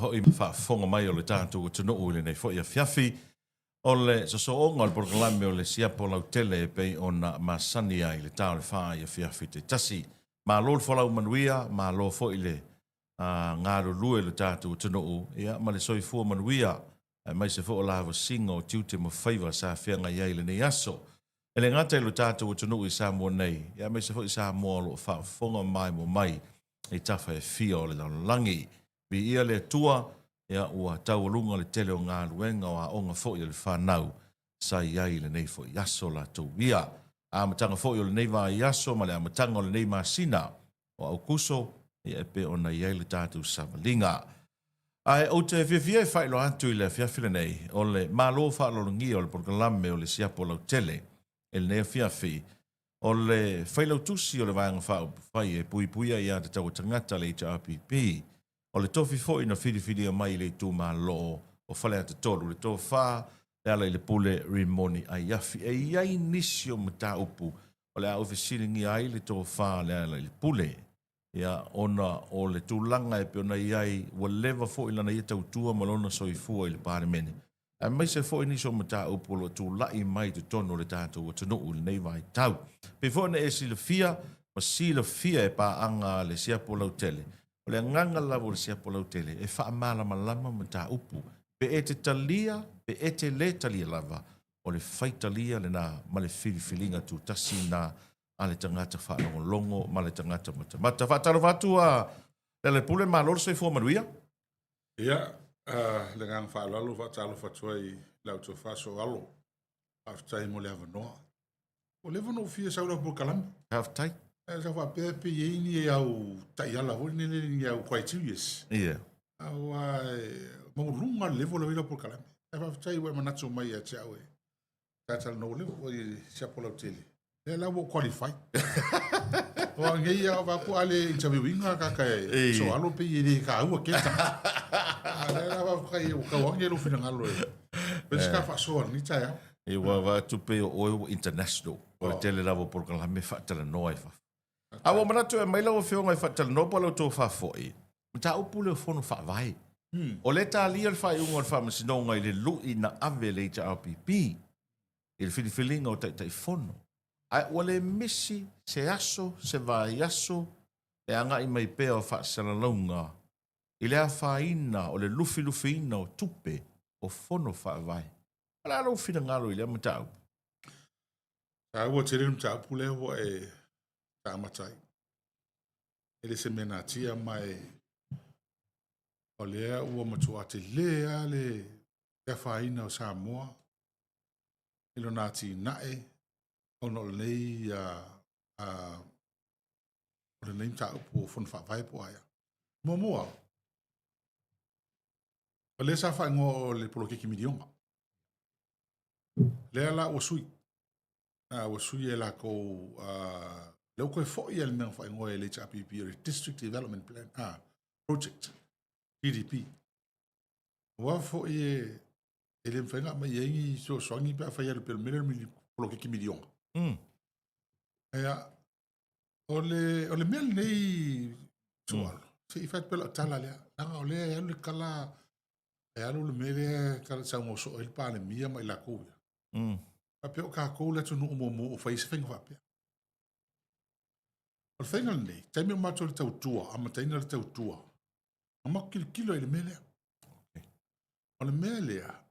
hoi whaafonga mai o le tātou o tunu le nei fo ia fiafi o le sosoonga le porkalame o le siapo lau tele e pei o na masani ai le tāo le whaa ia fiafi te tasi. Ma lo le whalau manuia, ma lo fo i le ngāro lue le tātou o tunu ia ma le soifua manuia mai se fo o lava singa o tiute mo whaiva sa whianga iai le nei aso. E le ngata le tātou o tunu i sa mua nei, ia mai se fo i sa mua lo whaafonga mai mo mai e tawha e fia o le langi. Bi ia le tua, ia ua taualunga le tele o ngā luenga o a onga fo i le whanau sa iai le nei fo i aso la tau ia. A matanga fo i le nei va i aso, ma le a matanga o le nei masina o au kuso, ia e pe o na iai le tātou savalinga. Ai o te whiawhia e whailo atu i le whiawhile nei, o le malo whaalolongi o le porkalame o le siapo lau tele, e le nea whiawhi, o le whailau tusi o le vāanga whai e pui puia i a te tau tangata le HRPP, o le tofi fo i na whiriwhiri mai le tū mā loo o whale ata tolu, le tō whā, le ala i le pule rimoni ai afi, e iai nisi o mta upu, o le a ofisiringi ai le tō whā, le ala i le pule, ia ona o le tūlanga e pe ona iai wa lewa fo i lana i tau tua malona soifua i le pāremene. A mai se fo i niso mta upu lo tūlai mai te tono le tātou o tanu u le nei vai tau. Pe fo na e sila fia, ma sila fia e pā anga le siapo lau tele. O le nganga lavo le siapo lau tele, e wha amala malama mta upu. Pe e te talia, pe e te le talia lava, o le whaitalia le nā male whiriwhilinga tu tasi nā a le tangata whaanongo ma le tangata mata. Whaataro whatua, le pule ma lor se fo manuia? Ia, le ngang whaalalu whaatalo whatua i lau tu whaso alo. Haftai mo le avanoa. O le avanoa fia saura po kalami. Haftai? Sa whapepe i ni e au taiala hori nene ni au quite 2 years. Ia. Au maurunga levo la wila po kalami. Haftai wa manatso mai a te au e. Tatal no levo o i siapo lau tele. E la wo qualify. O ngei a va ko ale interviewinga ka kai so alo pe i ka u ke ta. Ala va kai o ka wange lo fina ngalo e. Pe ska fa so ni ta ya. E wa tu pe o international. O tele lavo por kala me fa tele no ai fa. A wo mana tu e mai lavo fio ngai fa tele no polo to fa foi. Mta upu le fono fa vai. O le ta li al fa i un fa masino ngai le lu ina ave le HRPP. Il feeling o tai fono. Ai wale misi se aso, se vai aso, e anga i mai peo wha salalonga. I lea whaina o le lufi ina o tupe o fono wha vai. Ala alo whina ngalo i lea matau. Ta ua te rinu ta pule wa e ta matai. E le se mena tia mai o lea ua matua te lea le whaina o Samoa. Ilo nā ti nae. Ono lei o le nei ta po fon fa vai po aya momoa o le sa fa ngo le polo ke kimidionga le ala o sui e la ko le ko fo i el men fa ngo le HRPP district development plan project DDP wa fo e ele mfenga ma yengi so songi pa fa ya le mele polo ke kimidionga Ea, o le mea nei tualo. Se i fat pela tala lea. Nanga o lea e alu le kala, e alu le mele kala sa ngoso il pa le mia mai la kou. Pa peo ka kou le tunu umomo o fai se fenga wapea. O le fenga nei, taimi o mato le tau tua, ama taina le tau tua. Ama kilo i le mele. O le mea lea,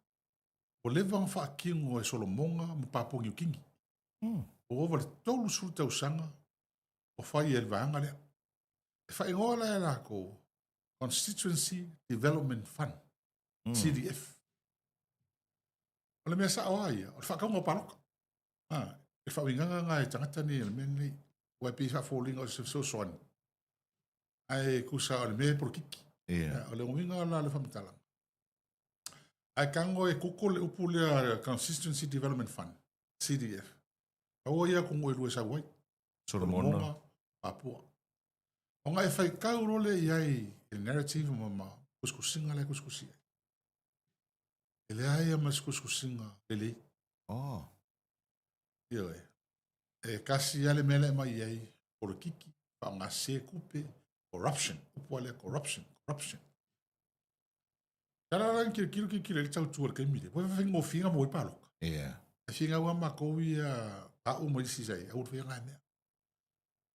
o le vang fa kingo e solomonga mo papongi o kingi. O over le tolu suru tau sanga o fai e vanga lea. E fai ngola e la ko Constituency Development Fund, CDF. O le mea sa oa ia, o le whakaunga o paroka. E fai nganga nga e tangata ni e le mea nei, o e pisa fōlinga o se soani. Ai kusa o le mea por kiki. O le ngominga la le whamitala. Ai kango e kuko le upu lea Constituency Development Fund, CDF. Aua ia ko ngoi lua sa wai. Solomona. Papua. O ngai fai kau role iai il narrative mama kuskusinga le kuskusia. Ele ai mas kuskusinga ele. Oh. Io e kasi ale mele mai iai por kiki pa nga se kupe corruption. Upole corruption. Kala lang kilo le tau tuar kai mire. Wa fa ngo finga mo palo. Yeah. Finga wa ma ko ia a o mo si sai. A o finga me.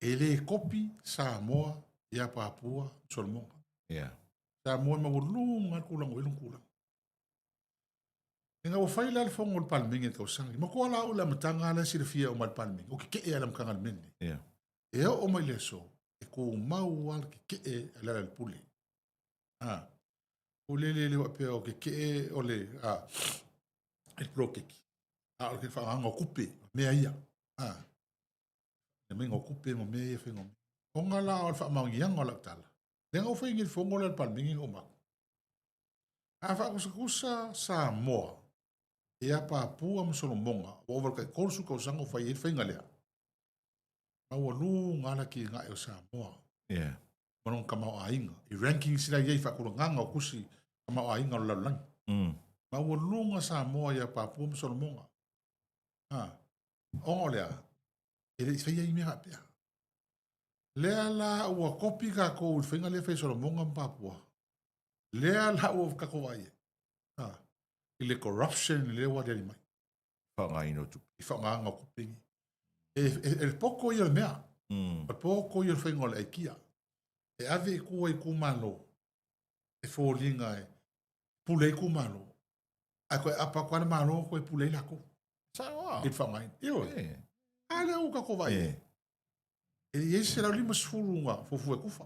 Ele kopi Samoa ia Papua Solomon. Yeah. Samoa ma ulunga kulang ulung kulang. Nga o fai la fo ngol palming ka usang. Mo ko ala ula matanga la sirfia o mal palming. O ke e alam kangal men. Yeah. E o mai leso. E ko mau al ke e ala al puli. Ah. O le wa pe o ke o le e prokeki. O ke fa ngo kupe me ia. Ah. E me ngo kupe mo me e fe ngo. O ngala o fa mangi ngo la tala. Le ngo fai ngil fo ngol al palming o ma. A fa kusa Samoa. Ia Papua mo Solomonga. O ka korsu ka usang o fai e fai ngalea. Au lu ngala ki nga e Samoa. Yeah. Manong kamau ainga. I ranking sila yei whakuranganga o kusi kamau ainga o lalang. Mau lu nga Samoa ia Papua mo Solomonga. Ongo lea. Ele i whaia i mea pia. Lea la ua kopi ka ko u whainga lea whai Solomonga mo Papua. Lea la ua kako vai. I le corruption i lea waderi mai. Whangai no tu. I whanganga kupingi. E poko i o mea. E poko i o whainga o le aikia. E ave i kua i kumalo. E fōlinga e. Pule i kumalo. A koe apa kwana malo koe pule i lako. Sawa. I whangai. Io. Ale au kako vai. E iese rau lima sfurunga. Fofu e kufa.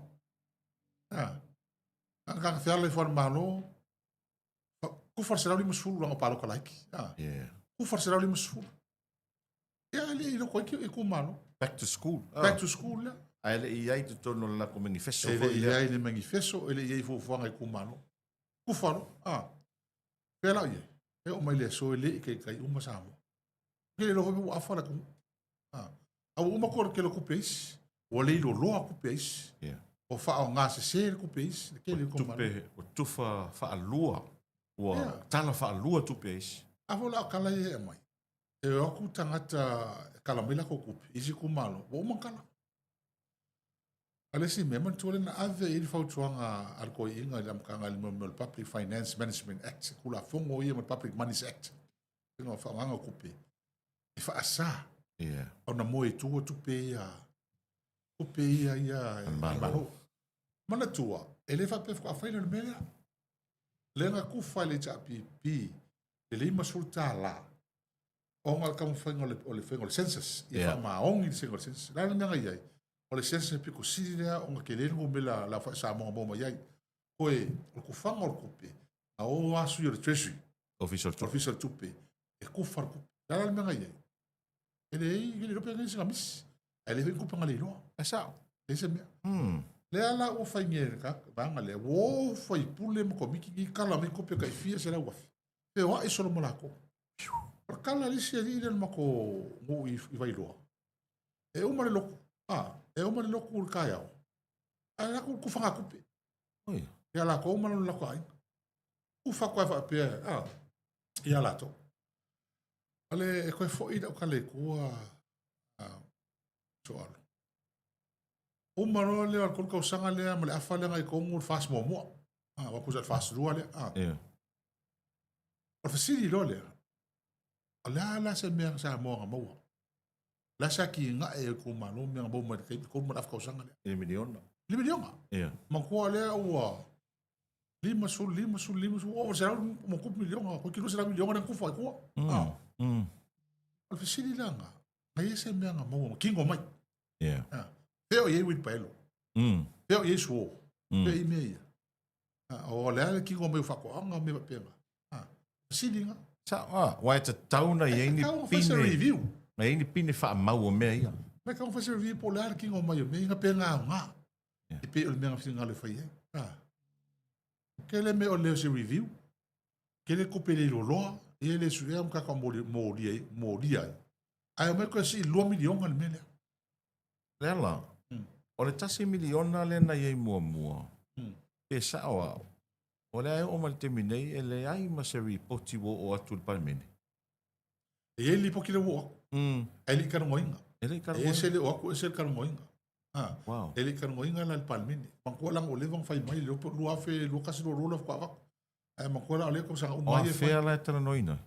Kaka whiala i whana malo. Kufa se rau lima sfurunga o palo kalaiki. Kufa se rau lima sfurunga. Ia ele i loko i kumalo. Back to school. Back to school, ja. Ele i ai te tono la ko manifesto. Ele i ai le manifesto, ele i ai fufuanga i kumalo. Kufaro, Pela ia. E o mai le so ele i kai uma samo. Kele lo hobi afara ku. Au uma kor ke lo kupeis. O le lo loa kupeis. O fa o ngase se kupeis. Kele kumalo. Tupe o tufa fa alua. O tala fa alua tupeis. Avola kala e mai. E o ku tangata kalamila ko kupe. Isi kumalo. O mankala. Alesi memang tuole na ave il fautuanga alko inga lam kanga le Public Finance Management Act kula fongo ia Public Monies Act ngo fa nganga kupe e fa asa ona mo e tu ia malo mana tua ele fa pe fa le mena le nga ku fa le chapi le masulta la onga kam fengo le fengo census e fa ma ongi le census la nga ia o le sense piko siria o nga kelele ngo mela la fa sa mo mo yai koe o ku fanga o kupe a o asu yo treasury official tupe e ku far ku la menga yai ele rope ngi singa mis ele ku panga le lo esa ese me le ala o fa ngere ka banga le wo fa i pule mo komiki ki kala me kupe ka fia sera wa pe wa iso mo la ko por kala li se ile mo ko mo i vai lo e o mare lo e o mani loku ur kai au. A la ku whanga kupe. E ala ko manu la kai. Ku whakua whapea. I ala to. Ale e koe fo ida o kale kua so alo. O manu le al kulka usanga lea ma le afa lea ngai kongu ur fast mo mua. Wakusa al fast rua lea. O fasiri lo lea. Ale ala se mea sa moa maua. La saki nga e ko malo me ngabo ma ke ko ma afka usanga le miliona man ko le o lima sul o será mo ko miliona ko kilo será miliona ko fa ko al fisili langa ai se me nga mo kingo mai peo ye wit pelo peo ye so pe i me o le kingo mai fa ko nga me pe fisili nga sa wa te tauna ye ni pine review ma ini pine fa mau me ia me ka fa servir polar ki ngoma yo me nga pe nga e pe o me nga finga le fai ke le me o le se review ke le kopele lo lo e le su am ka ka mo dia ai me ko si lo milion al mele la o le tasi miliona le na ye mua e sa o le o mal terminei ele ai ma se repoti o atul palmene e ele po ki le wo ele kan moinga ese le o ese kan moinga ele kan moinga la palmini man ko lang o le vang fai mai lo afe lo kasi lo rola kwa Ai makola ole ko sa O umai a fea la tala noina.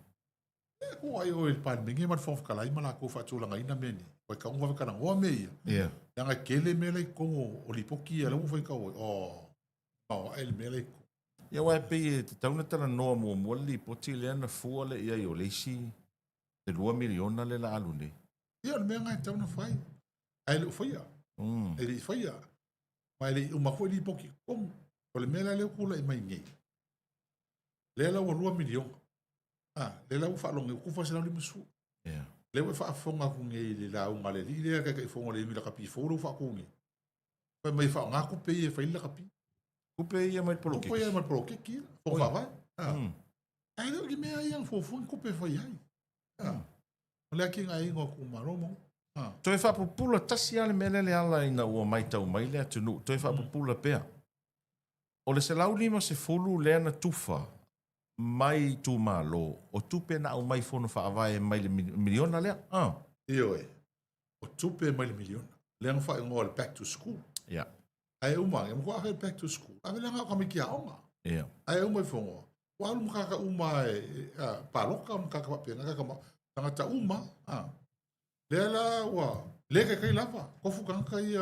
ko ai o il pan mingi man fof kala ima la ko fa tula ngai na meni. Ko ka ngwa kana ngwa me ia. Yeah. Nga kele me le ko o li poki ala mo fa ka o. O el me le ko. Ia wai pe te tauna tala noa mo li poti le ana fua le ia i o leisi te 2 miliona le la alu ne. Ia me ngai tau na fai. Ai le fai ia. Ai le fai ia. Mai le uma ko li poki kom. Ko le mela le kula i mai ngai. Le la o 2 miliona. Le la fa longe ku fa sala ni musu. Yeah. Le wa fa fonga ku ngai le la unga le le ka ka fonga le mi la ka pi fo fa ku ngai. Pa mai fa nga ku pe e fa la ka pi. Kupe ia mai polo Ku pe ia ma pro ke ki. Fo fa vai. Ai le ki me ai ang fo fo ku pe fa ai. Le ki ngai ngo ku maromo. Toi fa pupula tasi ale mele le ala ina ua mai tau mai le atunu. Toi fa pupula pea. O le se lau lima se fulu le ana tufa mai tu malo o tupe na au mai fono fa avae mai le miliona lea. Io e. O tupe mai le miliona. Le ang fa ngo back to school. Yeah. Ai uma, e mo fa back to school. Ave la nga mi ki aonga. Yeah. Ai uma fongo. Wa lu ka uma e paloka mo ka ka pena ka ma. Tanga ta uma. Le la wa le ka kai lava. Ko fu kan kai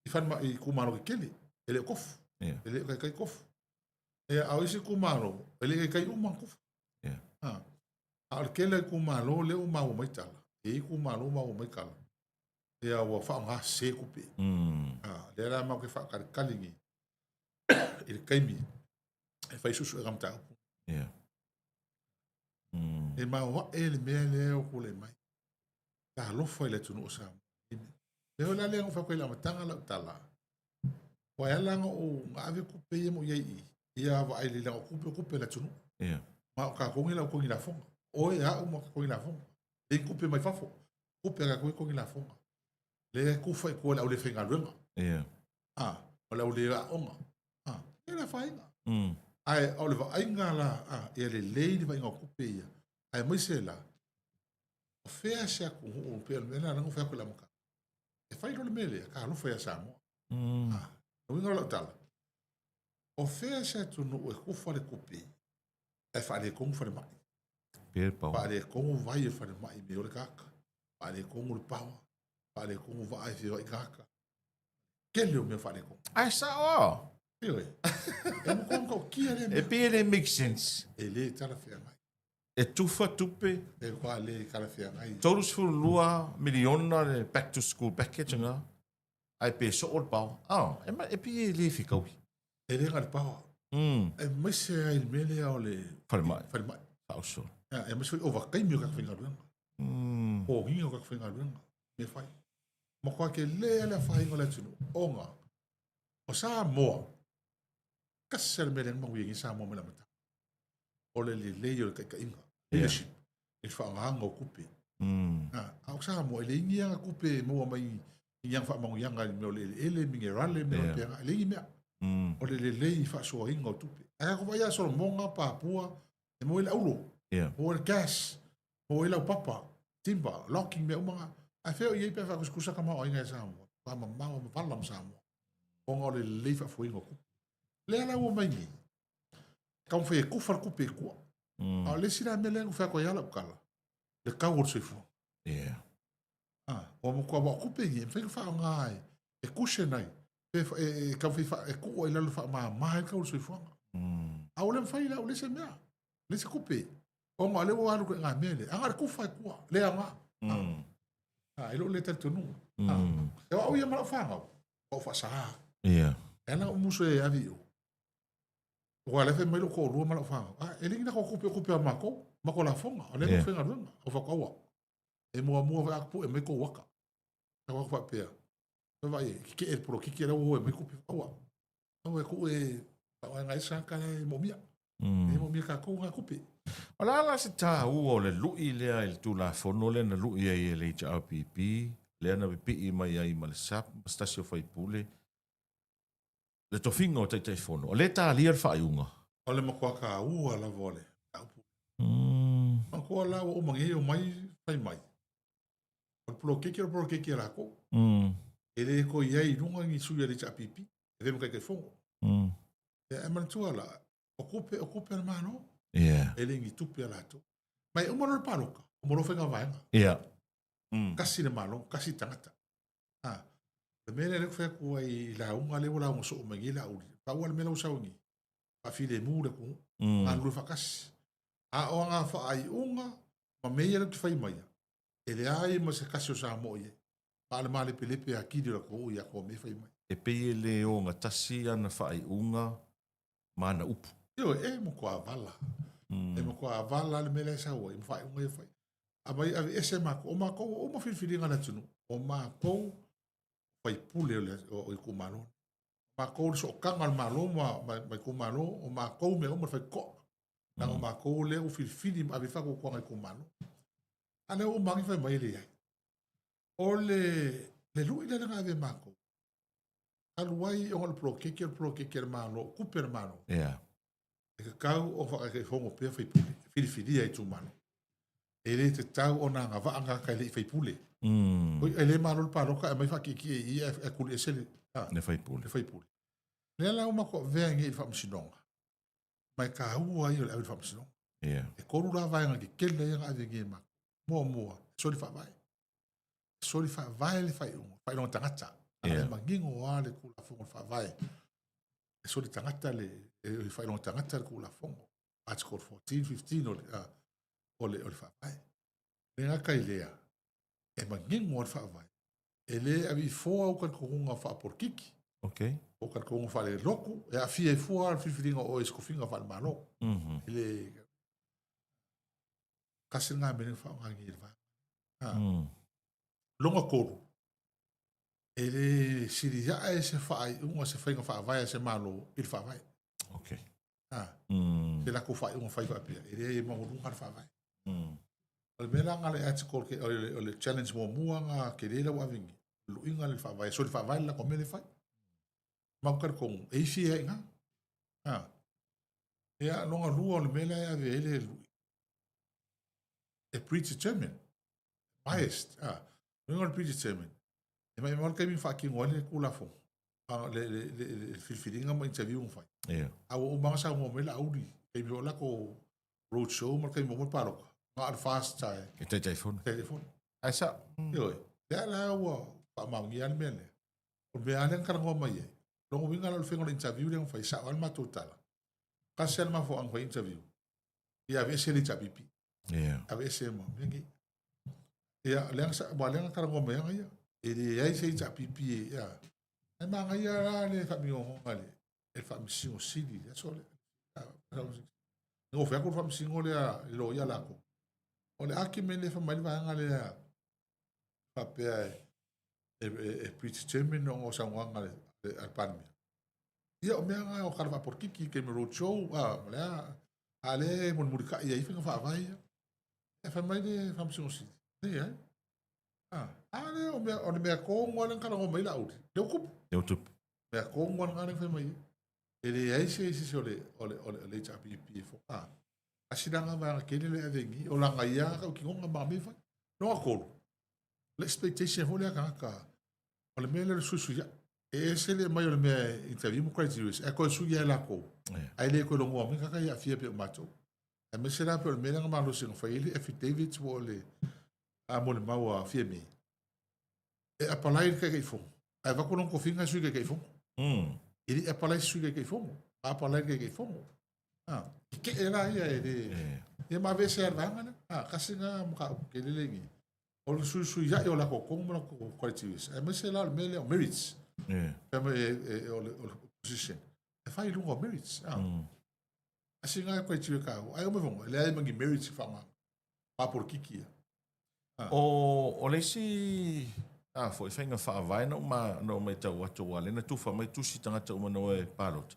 i fan ma i kumano ke kele. Ele kof. Yeah. Ele ka kai kof. E au isi kumano. Ele ka kai uma kof. Yeah. Al kele kumano le uma o mai tala. E kumano ma o mai kala. E a wa fa nga se kupe. Le la ma ke fa ka kalingi. Il kaimi. E fa susu e ramta. Yeah. E ma wa ele me le o kule mai. Ta lo foi le tunu sa. Le ola le ngo fa ko la matanga la tala. Wa ya la ngo ave kupe ye mo ye ia va ai le la kupe le tunu. Yeah. Ma ka ko ngila ko ngila fonga. O ya o mo ko ngila fonga. E kupe mai fafo. Kupe ka ko ngila fonga. Le kufa ko la o le fenga lunga. Yeah. O la o le a onga. E la fainga. Ai o le va ai ngala e le leidi vai ngo kupe ia. Ai mai se la. O fea se a o pe le na ngo fa ko la mo ka. E fai lo le mele ka lo fea sa mo. O winga la tala. O fea se tu no e kufa le kupe. E fa le kong fa le mai. Per pau. Fa le kong vai e fa le mai me o le kaka. Fa le kong le pau. Fa le kong vai e vai kaka. Kele o me fa le kong. Ai sa o. Io e mo kong ko ki ale. E pe le make sense. E le tala fea mai. E tufa tupe. E kwa le kala fea mai. Todos fu lua miliona le back to school package nga. Ai pe so ol pau. E pe le fikau. E le ngal pau. E mai se ai mele o le. Fale mai. Fale mai. Pau so. E mai se o va kai mi o ka finga luenga. O ngi o ka finga luenga. Me fai. Mo kwa ke le fai ngola tunu. Onga. O sa mo. Kasser mele mo wingi sa mo mela mata. O le yo ka inga. Leadership. Il fa nga o kupe. Au sa mo le ngi nga kupe mo mai yang fa mo yang mo le ele mingerale me o pera. Le ngi me. O le fa so inga o tupe. Aka ko vai so monga Papua e mo ile aulo. O le gas. O ile papa. Timba locking me uma. A feo ye pe fa ko skusa kama o inga sa mo. Pa ma ma palam sa mo. O le fa fo inga. Le la o mai ni. Kam fe ku fa ku pe ku. A le sira me le fa ko ya la kala. Le ka wo se fo. O mo ko ba ku pe ni fe fa ngai. E ku she nai. E ka fe fa e ku o ile fa ma ka wo se fo. A o le fa ila o le se mea. Le se ku pe. O ma le wa lu ko nga mele. A ku fa ku. Le anga. Ilo le tonu. E o ia ma fa nga. O fa sa. Ela o muso e avi. O ale fe mai lo ko ru ma lo fa. E lingi na ko kupe ma ko la fonga. O le mo fe nga lunga. O fa ko wa. E mo va ko e me ko waka. E wa fa pe. E vai ki e pro ki era o e me kupe ko wa. O e ko e wa nga isa ka e mo mia. E mo mia ka ko nga kupe. O la se ta o le lui lea il tu la fono le na lui e le HRPP le na pipi i mai ai ma le sap stasio fai pule le tofinga o tai fono o le ta lia fa iunga o le makua ka ua la vole makua la o mangi o mai fai mai o pro keke la ko e le ko iai runga ngi suia le HRPP e le mo kai fongo e man tua la o kupe na mano, Yeah. e le ngi tupe ala to. Mai o moro paloka, o moro whenga vaenga. Yeah. Kasi na malo, kasi tangata. Le mele le whea kua i la unga le wala unga so o mangi la uri. Pa ua le mele usaungi. Pa file mu le ku, ngā whakasi. A o ngā wha ai unga, ma meia le ki whai maia. E le ai ma se kasi o sa mo ye. Pa le male pelepe a kiri la ko ia ko me whai mai. E pei le o ngā tasi ana whaai unga, mana upu. Io mo kua vala. E mo kua vala le mele sa ua, i mo whai unga e whai. A mai ave ese mako, o mako, o ma whiwhiringa na tunu. O mako, whai pule o i kumalo. Mako le so kanga le malo, mai kumalo, o mako me o ma whai ko. Nang o mako le o whiwhiri, ave whako kua ngai kumalo. Ane o mangi whai mai le ai. O le lui le nga ave mako. Aluai o le pro keke le malo, kupe le malo. Yeah. E ka kau o whaka ke whongo pia whai pule. Whiwhiri ai tu malo. E le te tau o nanga waanga kai le whai pule. E le malo le paroka e mai whakiki e ia e kuli e sele. Ne whai pule. Le whai pule. Le la uma ko vea ngi i whamsinonga. Mai ka hua i o le awi whamsinonga. Yeah. E koru la vaenga ki kele ia ngā vingi e mako. Mua. Sori whawai. Sori whawai le whai unga. Whai longa tangata. Yeah. E mangingo wa le kula fongo whawai. E sori tangata le, e whai longa tangata le kula fongo. Article 14, 15 o le whawai. Le ngā kai lea. E mangingo wa le whawai. E le awi fōa o kan kohunga whaaporkiki. Okay. O kan kohunga whale loku. E a fia e fōa al whiwhiringa o eskofinga whale malo. E le kasi ngā mene whaongangi e whai. Longa koru. E le siri e se whaai unga se whainga whaavai se malo i le whaavai. Okay. Te lako whaai unga whai whaapia. E le e maurunga le whaavai. O le mela ngale article ke o le challenge mo muanga ke le wa vingi. Luinga le whaavai. So le whaavai la ko mele whai. Maukar kong e fia inga. Ea longa lua o le mela e ave ele lui. E predetermined. Biased. Luinga le predetermined. E mai mal kai mi fa ki ngole kula fo. Le filfilinga mo interview mo fai. Yeah. O mga sa mo mela audi. Kai mi ola ko road show mal kai mo paroka. Ma fast tai. E te telefone. Telefone. Ai sa. Yo. Ya la wa pa ma ngi al mele. O be alen kar ngo mai. Longo winga lo fengo interview le fai sa al ma total. Kasel ma fo ang fai interview. Ya ve se li pipi. Yeah. Ave se mo ngi. Ya leng sa ba leng kar ngo mai ya. E ai se pipi ya. E manga ia la le whamio honga le. E whamsingo sili. E so le. Ngo whea ko whamsingo le a lo ia lako. O le aki me le whamai wahanga le a. Whapea e predetermined o sa nganga le alpanmi. Ia o mea ngai o karawa porkiki ke me road show. Lea. A le mon murika ia i whenga whaavai. E whamai le whamsingo sili. Nei ai. Ale o le mea kongo le kara o mai la uri. Leo kupu. Leo tupu. Mea kongo le kara whai mai. E le aise o le HRPP fo. Asidanga vanga kene le avengi. O langa ia ka ki ngonga mga mewhai. Noa koro. Le expectation ho lea kaka. O le mea le susu ia. E se le mai o le mea interview mo criteria. E koe suya la ko. Ai le koe longo ame kaka ia fia pe o mato. E me se la pe o le mea nga malo singa whai ele affidavits wo le mo le maua fia me. E apalai ke ke fongo. Ai va kono ko finga sui ke fongo. Ili apalai sui ke fongo. Apalai ke fongo. Ke era ia e e ma vese ar vanga na. Kasi nga mka ke le lengi. O sui ya o la ko kongo la ko qualities. E me se la mele o merits. E me o position. E fai lungo merits. Asi nga quality ka. Ai o me fongo. Le ai mangi merits fanga. Pa por kikia. O le si foi whainga whaavai no mai tau atu wale na tuwha mai tusi tangata umano e pālota.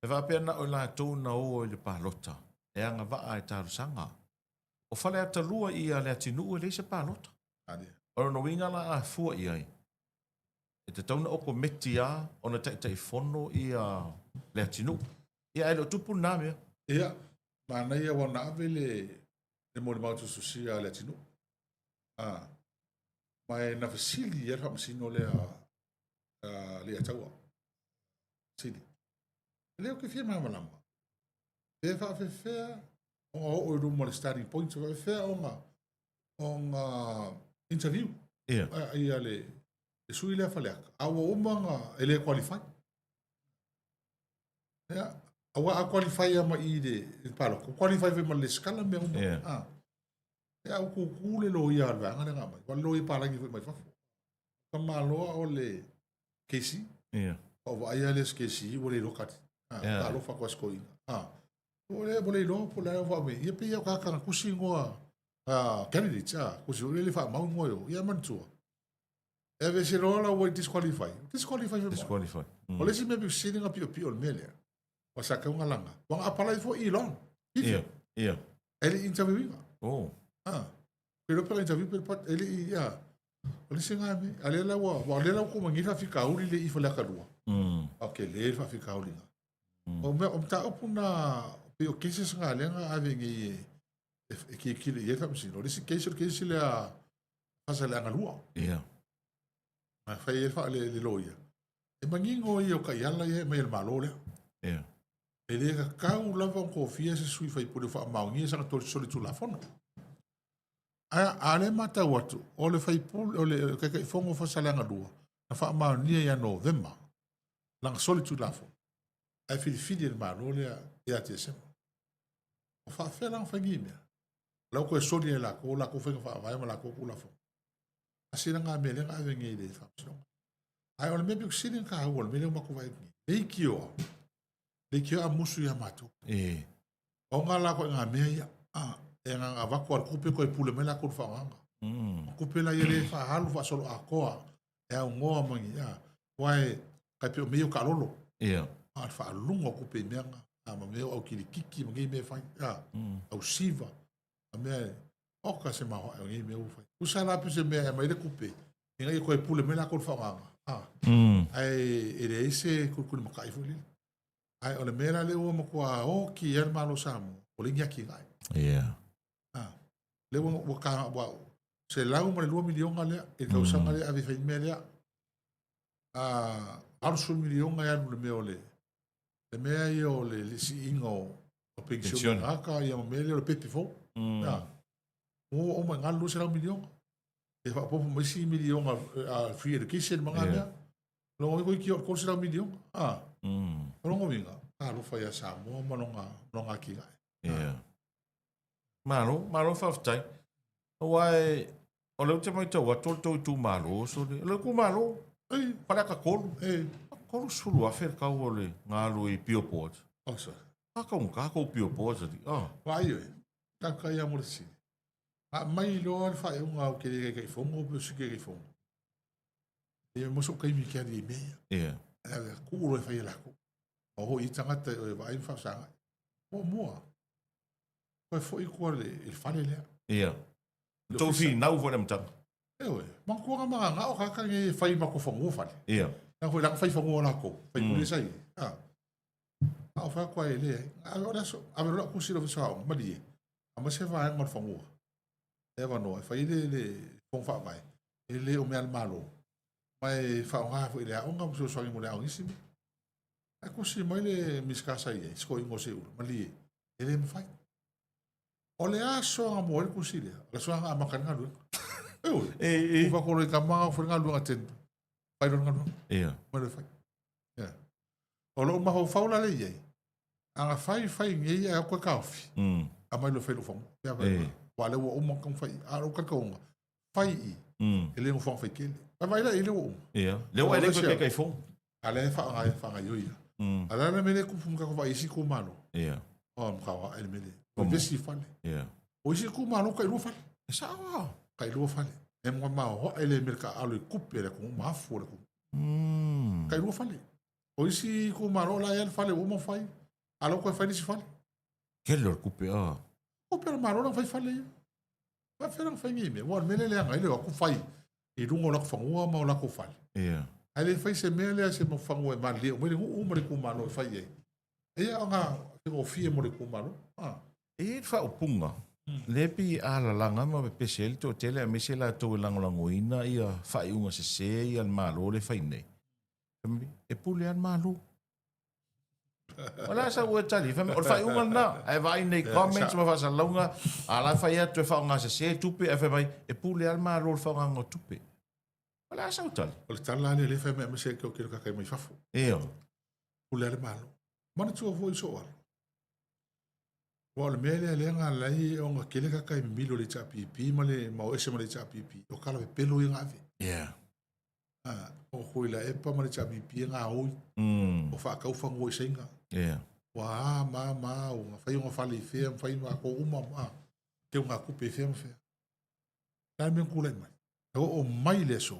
E whapea na o la tau na o le pālota. E anga waa e tāru sanga. O whale ata lua i a le atinu e le se pālota. O no winga la a fua i ai. E te tauna oko meti a o na tai fono i a le atinu. Ia e lo tupu nā mea. Ia, mana ia wana ave le mori mautu susia le atinu. Mai na fasili ia whamasino le ataua. Sili. Leo ke fia malama. e whaafewhea, o ru mo le starting point, whaafewhea o ngā interview. Ia. Ia le sui lea whaleaka. Awa umanga e le qualify. Ia, awa a qualify ama i le palo. Qualify fe ma le skala mea umanga. Ia, au kukule lo ia alwa, ngane ngā mai. Walo i palangi fe mai whafo. Kamaloa o le kesi. Ia. O wa ia le kesi, o le lokati. Ka lo whakwa skoinga. O le bole lo, po le wa me. Ia pe ia kakanga kusi ngoa candidates, kusi o le wha mau ngoio. Ia mantua. Eve se rola o disqualify. Disqualify fe mai. Disqualify. O le si me sini nga pio pio le mele. O sa ka unga langa. Wanga apalai fo i lon. Ia. Ia. Ele interviewinga. Oh. Pero pela interview per pat ele ia. O le singa me. Ale la wa le la ko mangira fika uri le ifa la kalua. Okay, le fa fika uri. O me o ta opuna pio cases nga le nga ave ngi ki le ia fa msi. O le si case le a asa le ngalua. Ia. Ma fa ia fa le loia. E mangingo i o ka yala ia mai el malo le. Ia. E le ka kau lava ko fia se sui fai pule fa maungi sa to soli tu la fono. Ale mata watu o le fai pule o le ka fongo fa salanga dua. Na fa maungi ya November. Lang soli tu la fono. Ai fili el malo le e a TSM. O fa fe lang fa ngime. La ko soli la ko fa vai ma la ko la fono. Asira nga mele nga vengi le fa so. Ai o le me bik sini ka o le mele ma ko vai. Leikio a musu ya matu. O nga la ko nga me ya. E nga va ko kupe ko pule me la ko fa nga. Kupe la yele fa halu fa solo a koa. E a ngoa mangi ya. Wai ka pe me ka lolo. Ia. A fa lungo kupe me nga. A ma me o kili kiki mangi me fa. Au siva. A me o ka se ma o ngi me o fa. Usala pe se me ma ile kupe. Nga ko pule me la ko fa nga. Ai ele ese kurkuri makai fuli. Ai ole mera le o mo kwa o ki er malo samu. Ole ngia ngai. Ia. Le o ka wa se lau mo le 2 milion ale e ka usanga le ave fai mele. Arsul milion ya le me ole. Le mea yo le si ingo o pension aka ya mo mele o pepe fo. O mo ngalu se lau milion. E fa po mo si milion a free education manga. Lo ko ki ko se lau milion. Rongo vinga. Lo fai a Samoa manonga ki ngai. Ia. Malo whaftai. Wai, o leo te mai tau, a tō tu malo, so le, leo ku malo, paraka kolu. Kolu sulu a wher kau o le ngālu i Pio Port. Osa. Kako Pio Port, adi. Vai oi, taka ia mo le sini. Mai loa le whae unga o kere kei fongo, pe si kei fongo. E moso kai mi kia di mea. Ia. Kuro e whae lako. O i tangata o e vai whasanga. O mua. Koe fo i kua le whare lea. Ia. Tau fi nau fo nem tang. Ewe, mangkua mga nga o kaka nge whai mako whangu whare. Ia. Nā koe laka whai whangu o lako. Whai kure sai. O wha koe e lea. A mero la kusira visao, mali e. A ma se whae ngon whangu. E wano, e whai le fong wha mai. E le o mea malo. Mai wha o ngā fo i lea. O ngā mso swangi mo lea o ngisimi. A kusi mai le miskasa i e. Sko ingo se ura. Mali e. E le mwhai. O le a soanga mo e kusi lea. La soanga a makan ngā lua. E uwa koro i ka maa o whainga lua ngā Pai ron ngā lua. Ia. Mai le whai. O lo maho whaula le iei. A ngā whai ngei a koe kaofi. A mai lo whai lo whangu. Wa le ua uma kong whai. A ro kakaunga. Whai i. E le ngā whai kele. A mai la i le ua uma. Ia. Leo ai le koe kai fong. A le whanga ioia. A la na mele kupu mga kwa isi ku malo. Ia. O mkawa ele mele. O vesi whale. Ia. O isi ku malo kai lua whale. E sawa. Kai lua whale. E mga mao ho ele mele ka alo i kupe le kong maafu le kong. Kai lua whale. O isi ku malo la ele whale o ma whai. Alo koe whai nisi whale. Kelor kupe a. Kupe la malo lang whai whale. Wa wherang whai ngi me. Wa mele leanga ele wa ku whai. I rungo lako whangua mao lako whale. Ia. Ai whai se mea lea se mawhangu e mali. O mele ngu umare ku malo e whai e. Ea o ngā o fie mo le ku malo. E wha o punga. Lepi ala langa ma pe pesel to tele a mese la to langolangoina ia whai unga se ia malo le whai nei. E pule an malo. Wala sa ua tali, fa o fai unga na, ai vai nei comments ma fa sa longa, ala fai atu e fa nga se tupe e fa mai e pule al ma rol fa nga tupe. Wala sa tali. O le tala le fa me se ke o ke ka mai fafo. E o. Pule le malo. Mana tu vo so al. Wa le mele le nga lai o nga kele ka kai milo le chapi pi ma le ma o ese ma le chapi pi. O kala pelo nga ave. Yeah. O hoi la e pa ma le chapi pi nga oi. O fa ka ufa ngoi senga. Yeah. Wa ma o nga fai nga fali fe fai ma ko uma ma. Ke nga kupe fe ma fe. Ta men kula mai. O mai le so.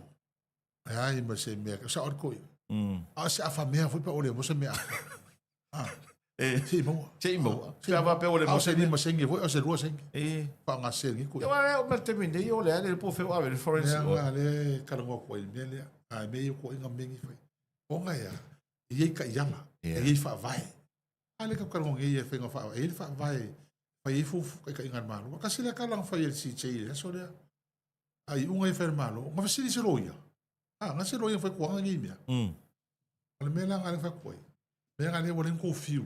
Ai ma se me sa or ko. Se a fa me foi pa ole mo se me. Si mo. Si mo. Se va pe ole mo se ni ma sengi foi o se rua sengi. Pa nga sengi ko. Yo wa ma te minde yo le ale po fe wa le forensic. Ya le ka ngo ko le le. Ai me ko inga mengi foi. O nga ya. Ye ka yanga. Ye fa vai. Ale ka ngo ye fe nga fa. Ye fa vai. Fa ye fu ka inga malo. Ka sila ka lang fa ye si che. So le. Ai unga e fer malo. Nga fa sili se roia. Nga se roia foi ko nga ngi mia. Ale me la nga fa ko. Me nga le wolen ko fiu.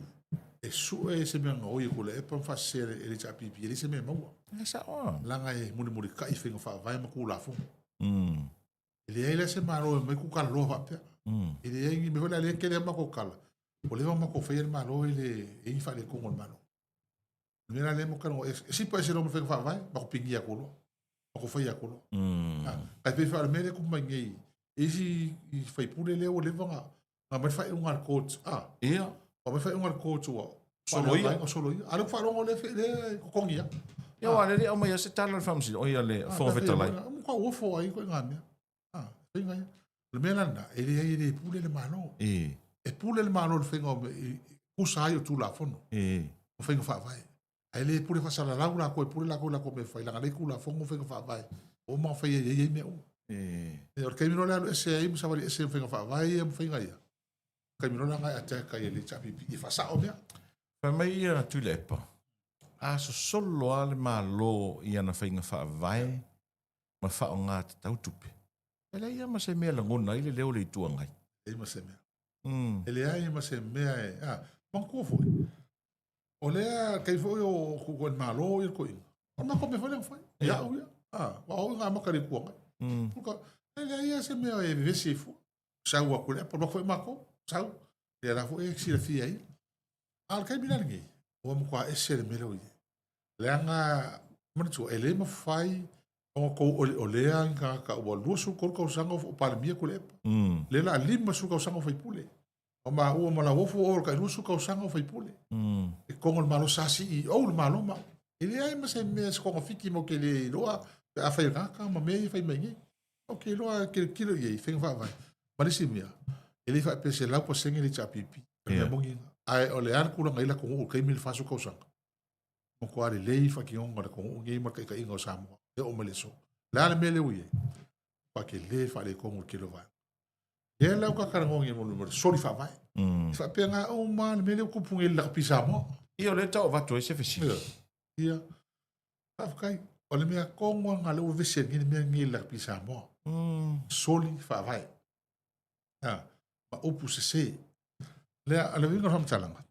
E su e se me nga oi ko le e pa fa se e cha pipi e se me mo. Sa o. La nga e muri ka i fe nga fa vai ma ku la fu. Ele ele se malo me ku ka lo fa pe. Ele e me vola le ke le ma ko kala. O le ma ko fe el malo ele e fa le ko ngol malo. Me la le mo ka no si pa se lo me fe fa vai ma ko pingi ko lo. Ma ko fa ya ko lo. Ka pe fa me le ku ma ngi. E si fai pule le o le vanga. Ma me fai un coach. Ia. O me fai un coach o. Soloia. O soloia. Ala fa rongo le fe le kongia. Ya wa le o mai se tala famsi o ia le fo vetalai. Mo ka o fo ai ko ngame. Finga. Le mena na ele pule le malo. E pule le malo le finga o sai o tu la fono. O finga fa vai. Ai le pule fa sala la ko pule la ko me fai la le ku la fongo finga fa vai. O ma fai ye me o. O caimino le ese aí mo sabe ese finga fa vai mo finga ia. Caimino la ngai ate ka ele chapi i fa sa o me. Fa mai tu lepa. A so solo ale malo ia na finga fa vai. Ma fa o nga tau tupe. Ele ia ma se me la ngona ile leo le tu ngai. Ele ma se me. Ele ai ma se me ai. Ban ko foi. O le kai foi o ko malo i ko. O ma ko me foi le foi. Ya o ya. Wa o nga ma ka le ko. Porque ele ia se me e vese fu. Sau a kule por foi mako. Sau. E la foi e si fi ai. Al kai mina ngi. O mo kwa ese me lo. Le nga mo tu ele ma fai o ko o le anga ka o lusu ko ko sanga o palmia kule. Le la lima su ko sanga foi pule. O ma o ma la wo fu o ka lusu ko sanga foi pule. E ko ngol malo sasi i o malo ma. Ele ai ma se me ko fiki mo ke le loa a fai ka ma me fai me. Ok, loa ke kilo ye feng fa vai. Marisi mia. Ele fa pese la po sengi le chapipi. Me bongi. Ai o le ar kula ngai la ko o kai mil faso ko sang. Mo ko ale lei fa ki onga ko o ngai ma kai kai ngo samo. E o mele so. La le mele uye. Pa ke le fa le ko mo kilo vai. E la ka ka ngongi mo le soli fa vai. Fa penga o ma le mele ko pungi la pisa mo. Io le tau va to ese fesi. Ia. Fa kai o le mea kongo nga le o vese ngini mea ngi la pisa mo. Soli fa vai. Ma opu se. Le ale vinga ram talanga.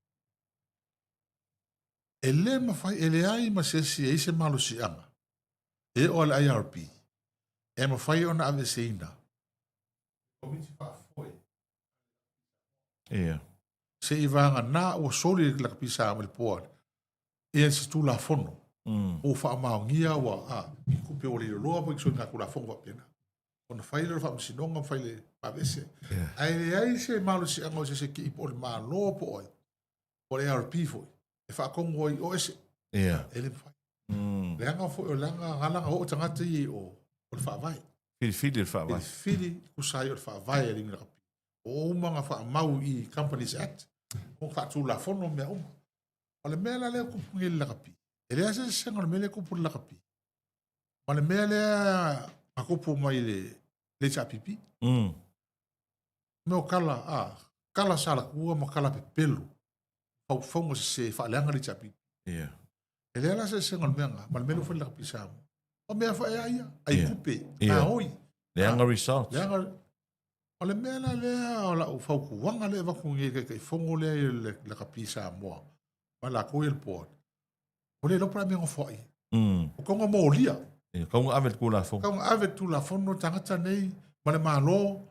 Ele ma fai ele ai ma se se malo si anga. E o le IRP. E ma fai ona ave se ina. Komiti fa foi. Se i vanga na o soli la pisa mo le poa. E se tu la fono. O fa maungia wa i kupe o le loa po so nga kula fonga pena. Ona fai le fa msinonga fai le pavese. Ai se malo si anga se ki po le malo po oi. O le RP foi. E fa kongo i o ese. Ele fai. Le anga foi o langa ngala o tangata i o le fa vai. Fili le fa vai. Fili kusai o le fa vai ring rapi. O manga fa mau i Companies Act. O fa tu la fono me o. O le mela le ku ngil rapi. Ele ase senga le mele kupu la kapi. Ma le mele a kupu mai le chapipi. Me o kala sala kua ma kala pe pelu. Pau fongo se fa leanga le chapipi. Ele ala se senga le menga. Ma le mele foi la kapi sa mo. O mea fa ai kupe. A oi. Leanga results. Leanga. O le mea lea o la u wanga le waku ngi kai fongo le ka pisa moa. Ma la ko il port. O le lopra me ngofoi. O kongo mo lia. Kau avet kula fo. Kau avet tu la fono tangata nei. Ma le malo.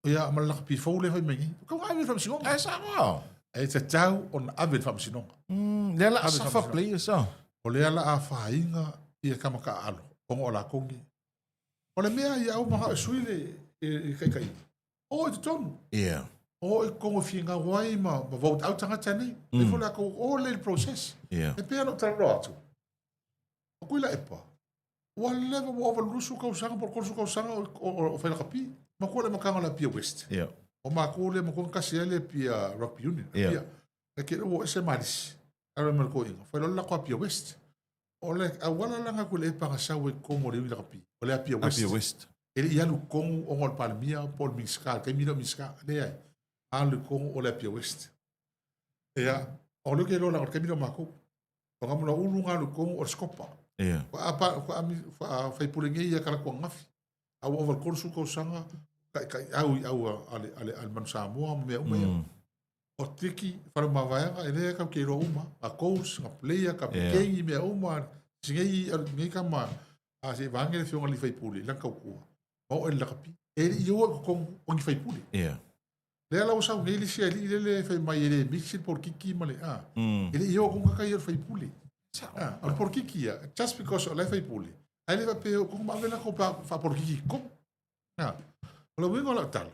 Ia ma la ka pi fo le fai mengi. Kau avet fam sinonga. Ai sa wa. E te tau on avet fam sinonga. Le la sa fa play so. O le ala a whainga ia kamaka alo. Kongo o la kongi. O le mea ia au maha suile e kai. O te tonu. Yeah. O e kongo finga wai ma vote out tangata nei. E fola ko o le process. Yeah. E pea no tano atu. O kuila epa. Wa leva wa over lusu kau sanga por kursu kau sanga o whaila kapi. Ma kua le makanga la Pia West. Yeah. O ma kua le makanga kasi ele Pia Rugby Union. Yeah. E kere o ese maris. Ara me ko inga. Whaila la kua Pia West. O le awala langa kua le epa ngasau e kongo le wila kapi. O le a Pia West. Pia West. Ele ia lu kongo o ngol palmia Paul Miska. Kai mira Miska. Le ai. A lu kongo o le a Pia West. Ea. O lu ke lo la o kai mira mako. O ngamuna ulu ngā lu kongo o skopa. Yeah. Fai pulengi ia kala kua ngafi. Au over kursu kau sanga. Kai au ale manu Samoa mea umea. O tiki whara mawaianga e rea kau kei roa uma. A coach, a player, ka pikengi mea uma. Singei ngai ka ma. A se vangere whionga li whai pule. Lang kau kua. O e lakapi. E i oa kong ongi whai pule. Yeah. Lea lau sau ngai li sia li le whai mai ere mixit por kiki ma le a. Ele i oa kong kakai or whai pule. Al por kiki ia. Just because o le whai pule. Ai le wapeo kong mawela ko pa por kiki kong. Ola wingo la tala.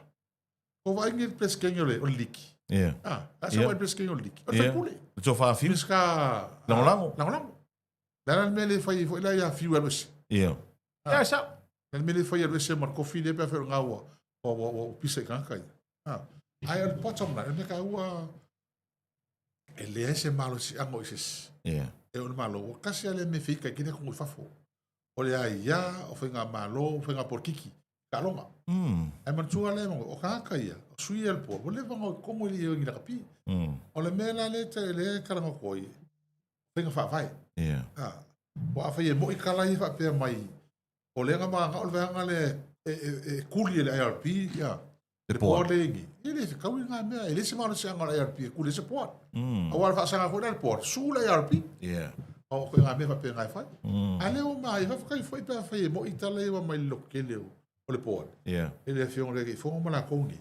Ko vai ngir peskengo le o liki. Yeah. Asa vai peskengo o liki. O fai pule. So fa fi. Miska lango. Dala mele fai foi la ya fiu alwes. Yeah. Ya sa. Dala mele fai alwes mar ko fi le pa fer ngawa. O pisa kankai. Ai al potom na me ka ua ele ese malo si ango ises. Yeah. E o malo kasi ale me fika kine ko fafo. O le ai ya o fenga malo, fenga por kiki. Kalonga. Ai mantua le o kaka ia. O sui el por. O le vanga como ele ia ngira kapi. O le mela le te le kalanga koi. Fenga fa vai. Yeah. O a fai mo i kala i fa pe mai. O le nga ma o vanga le kuli le IRP ia. Le por le ngi. Ele se kau nga mea. Ele se malo se anga IRP kuli se por. A wala fa sanga ko le por. Su le IRP. Yeah. O ko nga me fa pe ngai fa. Ale o mai fa kai foi pe fa mo i tala i wa mai lokele o. O le por. Yeah. Ele fiong le fongo mala kongi.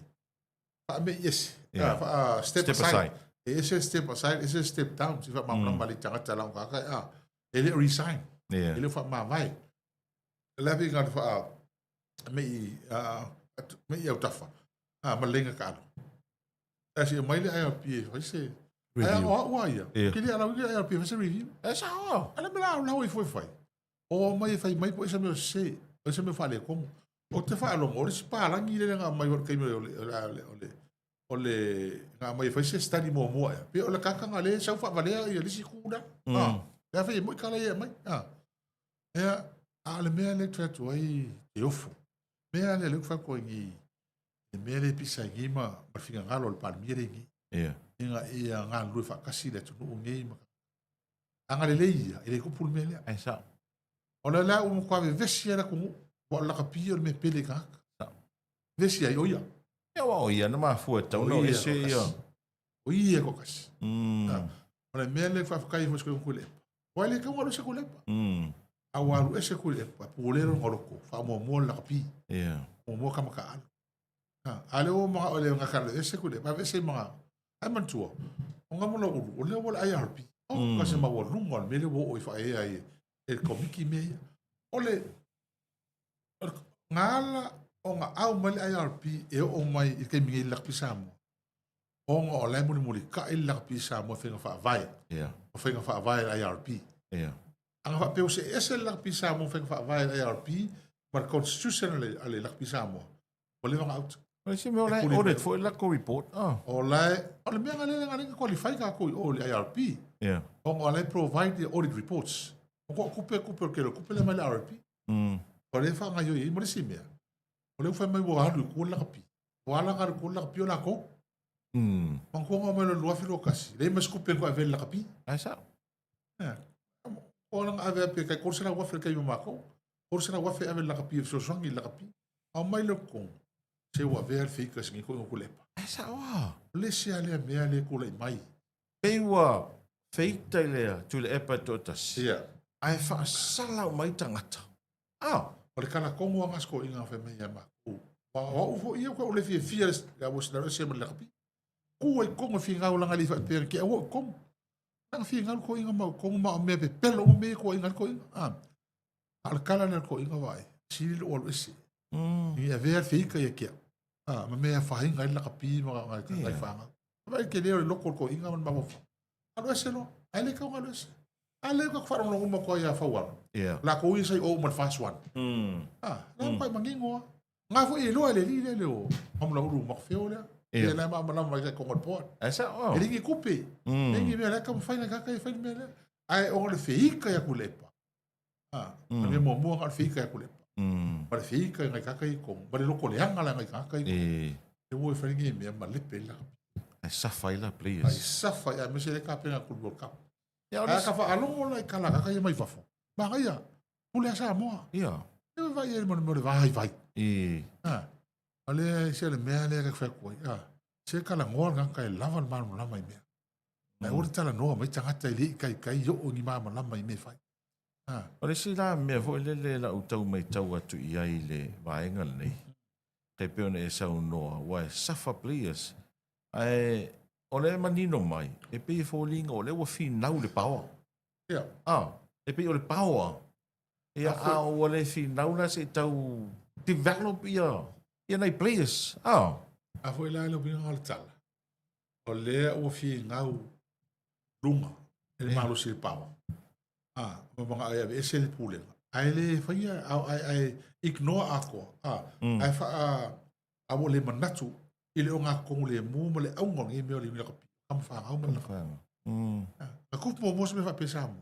Fa me yes. Fa step aside. aside. Ese step aside, ese step down. Si fa mamla mali tanga tala ka ka. Ele resign. Yeah. Ele fa ma vai. Le vi ga fa me i tafa. Malenga ka. Asi mai le ai pi fa se. Ai o ia. Kili ala wi ai pi fa se review. Esa o. Ala me la wi foi. O mai fai mai po esa me se. Esa me fa le como. O te fa lo mori spa la ngi le nga mai or kai me ole nga mai fa se stadi mo mo pe ole ka nga le sa fa vale ia le si kuda ya fa mo kala ia mai ya ale me le tra ai e ofo me ale le fa ko ngi e me le pisa ngi ma pa finga ngalo le palmiere ngi inga ia nga lu fa kasi le tu ngi ma anga le ia ele ko pul me le Ai sa. ole la u ko ave vesi era ko wala ka pio me pele ka. Vesi ai oia. Ya wa ia na ma fu tau no ese ia. Oia ko kas. Ole mele fa kai fo sko kule. Wale ka wala se kule. Awalu ese kule pa pulero ngoroko fa mo la ka pi. Yeah. Mo ka maka al. Ale o ma ole nga ka ese kule pa vesi ma. Ai man tuo. Nga mo lo ole wala ai arpi. O ka se ma wo lungol mele wo o fa ai el komiki me. Ole ngala o nga au mali IRP e o mai i ke mingi lak pisamo. O nga o lai muli ka i lak pisamo whenga wha vai. Yeah. O whenga wha vai IRP. Yeah. Anga wha peo se ese lak pisamo whenga wha vai IRP mar constitutional ale lak pisamo. O le wanga out. O se me o lai audit fo la ko report. O lai o le mea ngale qualify ka ko o le IRP. Yeah. O nga lai provide the audit reports. O ko kupe le mali IRP. O le wha ngai i mo le simea. O le wha mai wo haru ko la kapi. O ala ngar ko la kapi o la ko. Mang ko nga mai lo lua filo kasi. Le mas kupe ko ave la kapi. Ai sa. O lang ave pe kai korsa na wafe kai mo mako. Korsa na wafe ave la kapi so songi la kapi. O mai lo ko. se wa ver fika singi ko kulepa Sa wa. le se ale mea le kule mai Pewa feita lea tu le epa totas. ia Ai fa sala mai tangata. Ah, o le kala kongo anga sko inga fe me ya ma ku wa u fo ia ko le fia ya was na se me le kapi ku ai kongo fi nga ulanga li fa per ke o kongo ang fi nga ko inga ma kongo ma me pe pelo me ko inga ko inga al kala na ko inga vai sil o isi ia ver fika ia ke ma me fa inga la kapi ma nga fa nga vai ke le lo ko inga ma mo alo ese no ale ka alo ese ale ko fa no mo ko ia fa wa yeah. la ko isa o mo fast one la ko mangingo nga fo e lo le le o am la ru mo feo le e la ma ma ko mo pot Esa oh. e ringi kupe e ngi me la ka fa na ka fa me le ai o le feika ya kulepa me mo mo ka feika ya kulepa ma feika nga ka ko ma le lo ko le anga la nga ka e wo fa ngi me ma le pela Ai safaila ai please. safa ya me se le ka pena ku World Cup Ya ai ka fa alo la ka la ka mai fafo ma ga ya pule sa mo ya. e vai e mo le vai ale se le mea le ka fa ko se ka la ngor nga ka lava ma la mai me ai ora tala no mai tanga tai li kai yo o ni ma la mai me fai O le sila me vo le la utau mai tau atu i ai le vaenga nei. Te peone e sau noa wa safa please. Ai o le manino mai e pe fo linga o le wa fi nau le power. ya E pe o le power. Ia o le fi nau la se tau develop ia nei players. a foi la lo bin al tala o le o fi ngau lunga ele malo se pau mo banga ai e se le pule ai le fai ai ignore ako ai fa a wo le manatu ile o nga ko le mu mo le au ngol ngi me o le ka am fa au mo a ku mo se me fa pesamo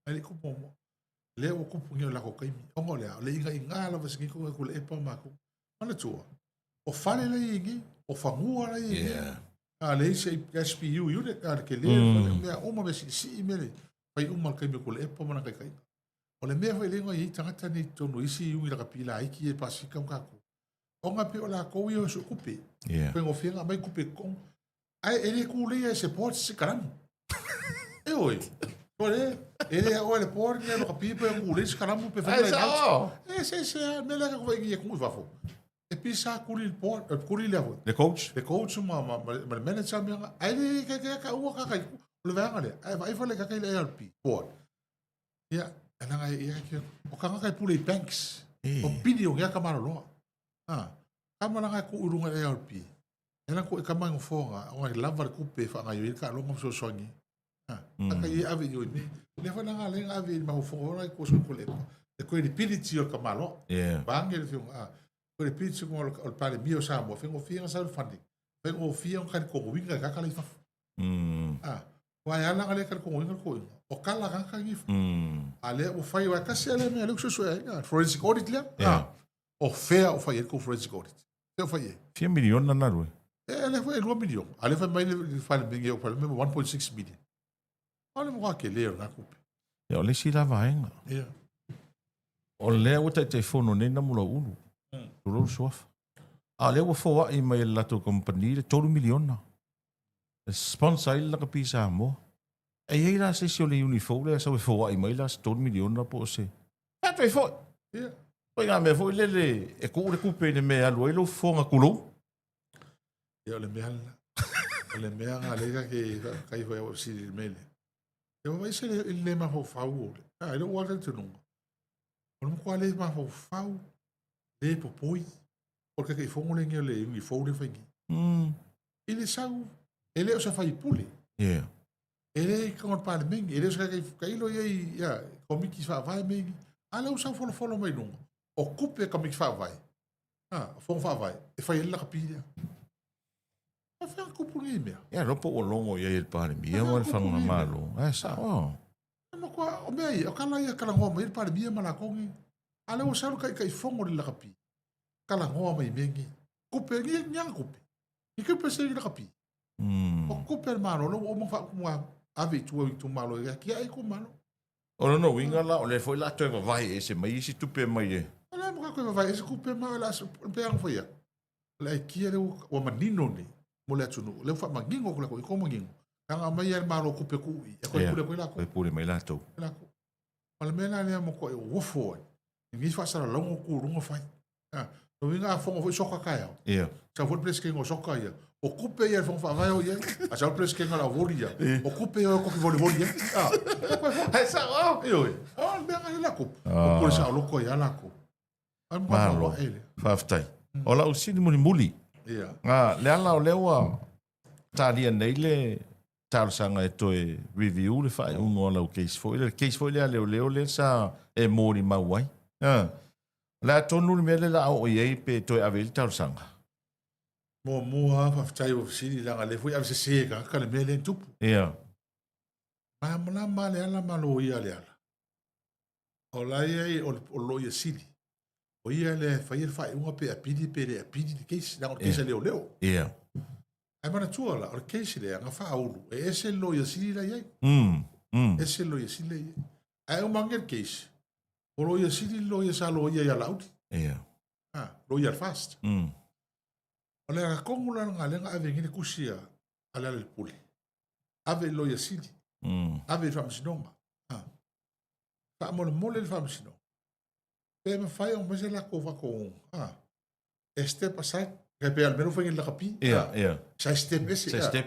ele ku mo le o ku ngi la ko kai mi o ngol le inga la va se ko ko le e pa ma ko ana tua o fale le ingi o fangua le ingi le se SPU you le ka ke le me o mo si me le pai uma kai me ko le e pa mana kai o le me foi le ngi tangata ni tonu isi yu la kapila ai ki e pasika ka ko o nga pe o la ko yo su kupe pe ngo fianga mai kupe kon ai ele ku le se port se karam e oi ore ele o le port ni no kapi pe ku le se karam pe fa e se me la ko ngi ku va fo e pisa kuri il port kuri le The coach? le coach ma manager me ai le ka u ka ka le vanga le ai vai fa le ka le LP port ya ana ga ya ke o ka ka pule banks o video ya ka malo kama nga ku urunga e LP ena ko e kama ngofonga o ngai lava ku pe fa ngai ka lo ngom so songi aka i ave yo me le fa nga le ave ma fo ora ko so ko le ko di piliti o kama lo bangel fi ko di piliti ko o pare mio sa mo fengo fianga sa fandi fengo fianga kan ko winga ka kala fa wa ya la le kan ko winga ko o kala ka ngif ale o fai wa ka se le me le so so forensic audit le o fea o fai ko forensic audit eu falei. 4 milhões na rua. Ele foi 1 milhão. Ali foi mais ele fala bem eu falei 1.6 million. Olha mo que ler na coupe. Ya ole si lava ainga. O le o te fono nei na mula ulu. Ulu sofa. Ale o fo ai mai la to compagnie de 2 milhões na. Sponsor il la kapisa mo. E ei la se le uniforme so fo ai mai la 2 milhões na po se. Ja te fo. Oi nga me foi lele e ko le kupe ne me alu elo fonga kulo. Eu le mea le mea nga le ke kai foi o si le mele. Eu vai ser le ma fo fau. Ele o alta tu não. O mo qual ma fo fau. Le popoi. Porque que fongo le nge le uniforme foi. Ele sau ele o sa fai pule. Ele com pa le meng, ele sa kai lo ia komi ki fa vai meng. Ale o sa folo mai não. O kupe ka mi fa vai. Fon fa vai. E fai la kapia. A fa kupu ni me. Ya ropo o longo ia il pare mi. Ya mo fa nga malo. Sa No kwa o me o kala ia kala ngoma il pare mi mala kongi. Ale o sa kai fongo la kapi. Kala ngoma mai mengi. Kupe ni nyang kupe. Ni kupe se la kapi. O kupe malo o mo fa kuma ave tu malo ya ki ai ko malo. O no winga la o le foi la to vai ese mai si tupe mai e. Ala la mo ka ko vai ese kupe ma la pe ang foi la kia le o manino ni mo le tunu le fa mangingo ko mangingo nga mai el maro kupe ku e ko le ko la ko Koe pule mai latou. la ko ala mena le mo ko o fo ni fa sara longo ku rungo fai no vinga fongo foi soka kaya Ia. sa foi ples que ngo soka ia o kupe ia fongo fa vai o ia a sa ples que ngala voria o kupe ia ko voli voria sa yo le la ko o ko sa lo ko ia la ko Malo. Whaftai. O lau sini muli. ia Ngā, le ala o lewa tālia nei le tālasanga e toe review le whae ungo lau case foi. Le case foi lea leo le sa e mōri mauai. La tonu le mele la o iei pe toe aveli tālasanga. mo mua fa tai o sini la le foi ave se ka le mele tupu Ia. ma male ala malo ia le ala o la ia o lo ia sini o ia le fai unga pe apidi le case la o case leo Ia. ai mana tua la o case le nga fa ulu e ese lo ia sini la ia ese lo ia sini ia ai o mangel case o lo ia sini lo ia sa lo ia la uti Ia. lo ia fast o le nga kongula nga le nga ave ngine kusia ala le puli ave lo ia sini ave fa msinonga fa mo le fa msinonga pe me fai o mese la ko fa ko step aside ke pe almeno foi la capi Ia. sa step ese Sa step.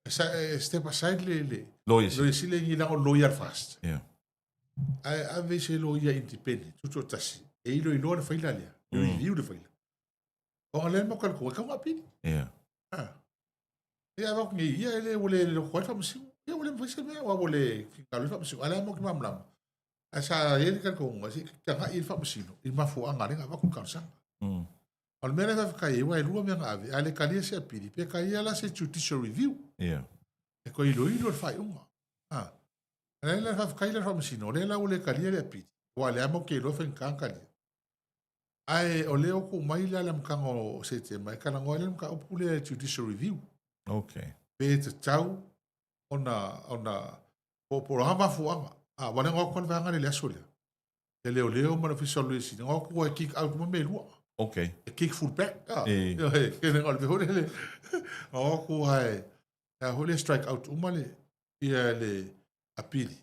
sa step aside le Lois. lo isi le ngina o lawyer fast Ia. ai ave se lo ia independent tuto tasi e ilo ilo le fai la le review le fai o le mo kal ko ka ngapi Ia. e ava ko ia le ole le ko fa msi e ole mo se me o ole ka le fa msi ala mo ki mamlam asa ele kan ko ngasi ka ga il fa msi no il ma fo anga le ga ko ka sa al mena va ka e wa lu me ave ale ka le se pidi pe ka ia la se judicial review Ia. e ko ilo fa unga le fa ka ile fa msi no le la ole ka le pidi wa le amo ke lo fa kan ka le ai o le ko mai la lam kan o se te mai kana ngoi lam ka o pule judicial review Okay. pe te tau ona o programa fuanga wana ngo kon vanga le asolia le leo mana official luisi ngo ko e kick out mo me lua Okay. e kick full back Eh. ke ne ngol be hole o ko hai hole strike out umale ia le apili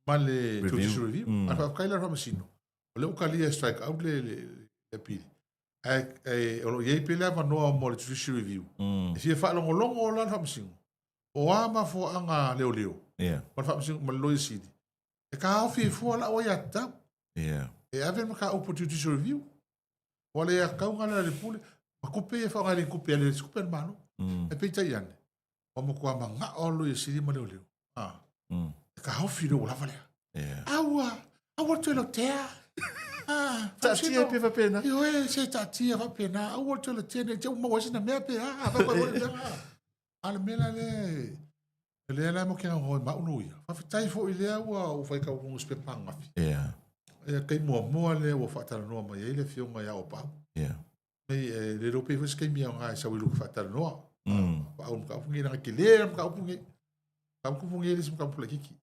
male judicial review fa kaila ramasino le o kalia strike out le apili o lo ye pele va no mo le judicial review e fa longo la ramasino o ama fo anga leo Yeah. ma fa ma lo isidi e ka ofi fo la o ya ta Yeah. e ave ma ka opportunity to review wala ya ka ngala le pule ma kupe fa ngala kupe le super mano e pe tayan o mo ko ma nga o lo isidi ma leo e ka ofi lo la vale Yeah. awa to lo te Ta tia pe va pena. yo e se ta tia va pena awa to lo te ne te mo wasi na me pe va ala mela le la mo ke ngo ma unu ia fa tai fo ile wa o fa ka un spe panga fi Yeah. e kai mo le o fa ta no ma ile fi nga ya o pa Yeah. me le ro pe fo ke mi nga sa wilu fa ta no pa un ka fungi na ke le ka fungi le sim ka pula kiki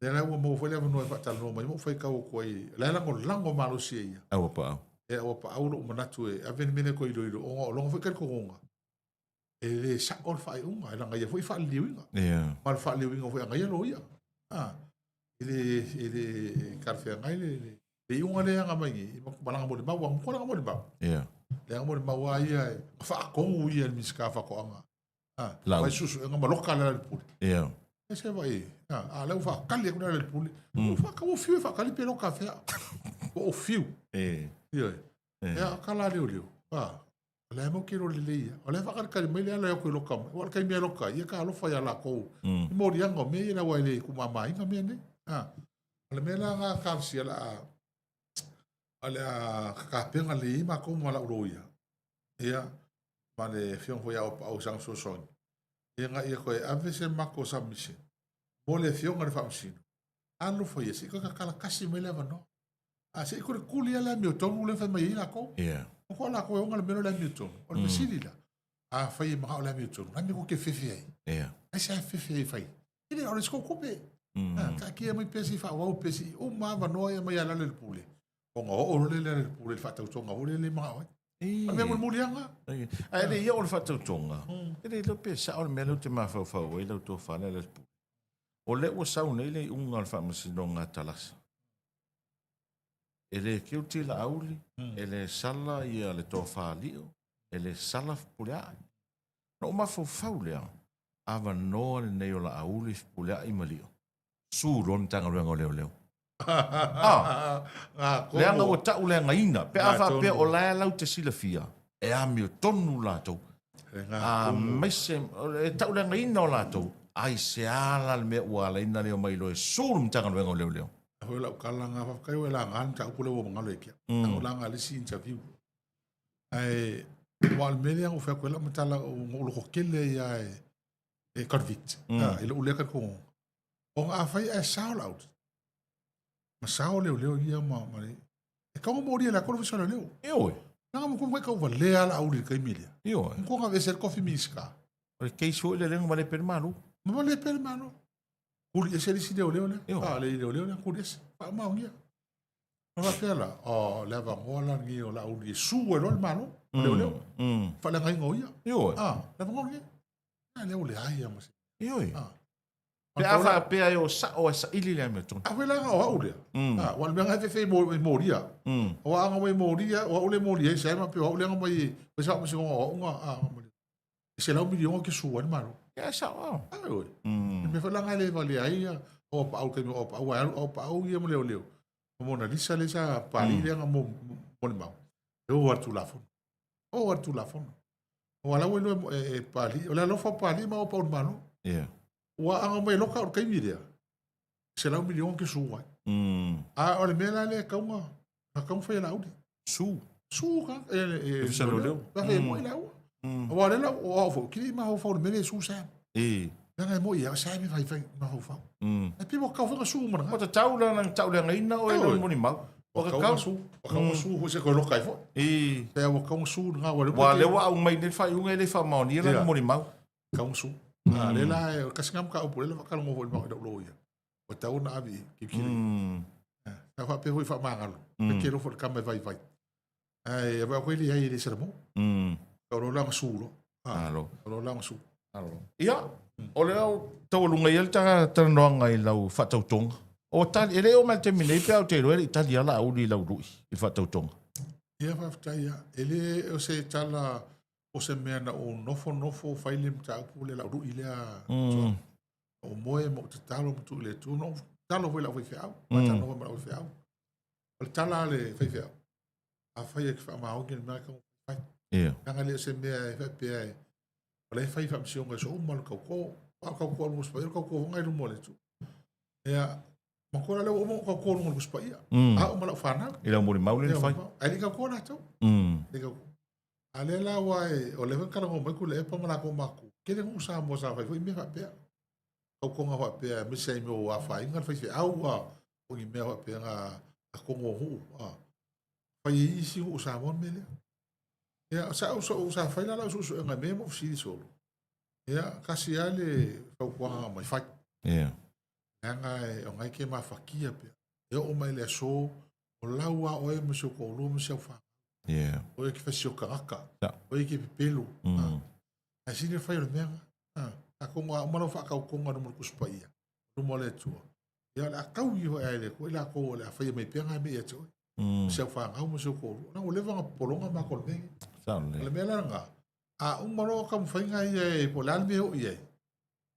le la mo fo le no fa ta no ma mo fa ka o ko i la la ko lango ma lo si ia Awa pa. e o pa au lo ma tu e aven mene ko i do o lo fo ka ko nga ele sa on fa unga la nga foi fa liwinga Yeah. mal fa liwinga foi nga lo ia ele karfe nga le unga le nga mai ma balanga mo ba wa ko nga mo ba Yeah. le nga mo ba wa ia fa ko ia mi ska fa ko nga Lau. vai susu nga ma lokala le puli Yeah. ese vai le fa kali ko le puli fa ka o fiu fa kali pelo café o fiu Eh. ia kala le le mo kiro le leia o le fakar kari mai le ala ko lo kam o kai me lo ka ia ka lo fa ya la ko mo ri anga me ina wa le ku mama inga me ne le me la nga ka si ala ala ka penga le ma ko mala uroia ia ma le fion fo ya o sang so son ia ia ko ave se ma ko sa mise mo le fion nga fa msino alo fo ia si ko ka kala kasi me le va no se ko kuli ala mi o tomu le fa mai la ko Yeah. ko la ko ngal meno la Newton o le sili la fai ma o la Newton na mi ko ke fefi ai Yeah. ai sa fefi ai fai ile o le sko ko be ka ki mai pesi fa o pesi o ma va no e mai ala le pule O ngā o le pule le whatau tonga o le maa oi. A mea muli anga. Ai le ia o le whatautonga. E le lope sa o le mea lau te mawhauwhau e lau tō whana le pu. O le ua sau nei le unga le whamasinonga talasa. E le kiuti la auli, e le sala ia le tō whaalio, e le sala pulea. No mawhauwhau lea, awa noa le nei o la auli pulea i malio. Sūron tanga ruanga o leo leo. Leanga o tau leanga ina. Pe awa pe o lae lau te sila fia. E ami o tonu lātou. Meise, e tau leanga ina o lātou. Ai se ala le mea ua ala ina leo mai loe. Sūrum tanga ruanga o leo leo. Hoi lau kalanga whakakai o e la ngāni ta upule o mangalo e kia. Tango la ngā lisi interview. Ai, wal mele ang ufea koe la matala o ngolo kokele ia e convict. Ilo uleka kongo. O ngā whai e sao laut. Ma sao leo ia ma mare. E kaunga mōri e la kono fisana leo. Ioi. Nanga mo kong kau wa lea la auri kai milia. Ioi. Mo kong avese coffee miska. O le keisi o le lenga ma le pere malu. Ma le pere malu. Kuri e seri si leo le. Le leo kuri ese. Pa maungia. Nga pela, le ava ngola ngi o la auri e su e lo le malu. Leo. Fa le ngai ngoia. Ioi. Le ava ngola. Leo le ai ama se. Ioi. Pe awa pe ai o sa ili le me ton. Awe la o aule. Wan me ngai fe moria. O anga mai moria, o ole moria sai ma pe o le anga mai pe sa mo se o nga se la milion ke su wan malo. Ya sa o. Ai. Me fa la ngai le vale ai o pa o ke o pa o ye mo leo. Mo na lisa le sa pa li le anga mo le mau. E o tu la fon. O tu la fon. O ala we no pa li, o la lo fa pa li ma o pa o malo. Yeah. Wa anga mai loka o kai miria. Se la milion ke su wai. O le mela le kaunga. A kaunga fai la audi. Su ka. Sa lo leo. Wa fe mo ila ua. Wa le la o fo. Kili ma ho fo le mele su sa. Nanga mo ia sa mi fai ma ho fo. E pipo kau fanga su mana. O ta tau la ngaina o e lo moni mau. O ka kau su. O kau su ho se ko loka i fo. Pe o kau su nga wa le. Wa le wa un mai le fai un ele fa mau ni le moni mau. Kau su. Le la kasingam ka upule la kala mo ho ma lo ia. O tau na abi kikiri. Ka fa pe ho fa mangalo. Pe ke lo fo ka me vai. Ai ba ko ili ai le sermo. Ka lo la su lo. Alo. Lo la su. Alo. Ia. O leo tau lunga ia ta noanga i lau whatautonga. O tali, ele o mal te minei pe au te roe Italia la au li lau rui i whatautonga. Ia whaftaia. Ele o se tala o se mea na o nofo whaile mta upule lau rui lea. O moe mo te talo mtu le tu. No, talo voi lau whaiwheau. Ma talo voi lau whaiwheau. O le tala le whaiwheau. A whaia ki whaamaongi ni mea kau whai. Ia. Kanga le se mea e whaipea e. O le whai whamsionga so umalu kau ko. Kau ko almo spai. Kau ko ngai rumo le tu. Ea. Ma kora leo omo kau ko almo spai. A umalau whanau. I lau mori maule ni whai. Ai ni kau ko na tau. A le la wai. O le whakara ngō mai ku le e pamana ko maku. Kere ngu sa mo sa whai. Fui mea whaipea. Kau ko ngā whaipea. Misa i meo a whai. Inga whai au a. O ngi mea whaipea ngā. A kongo hu. Whai i isi hu sa mo mele. Ia, sa whai la lau susu e ngai mea mo fsiri solo. Ia, kasi ale whaukuanga mai whai. Ia. Ia ngai, o ngai ke maa whakia pia. Ia o mai le so, o lau a oe mo seo ko olo mo seo wha. Ia. Oe ki whasio ka aka. Oe ki pepelo. A sine whai o le mea. A konga, o mano whakau konga no mo kuspa ia. Rumo le tua. Ia, a kau i hoa ele, ko ila ko le a whai mai pia ngai mea tue. Seo wha ngau mo seo ko olo. Na o lewanga polonga ma kol mea. Le mea la nga. A umaro ka mwhainga i e po le alme o i e.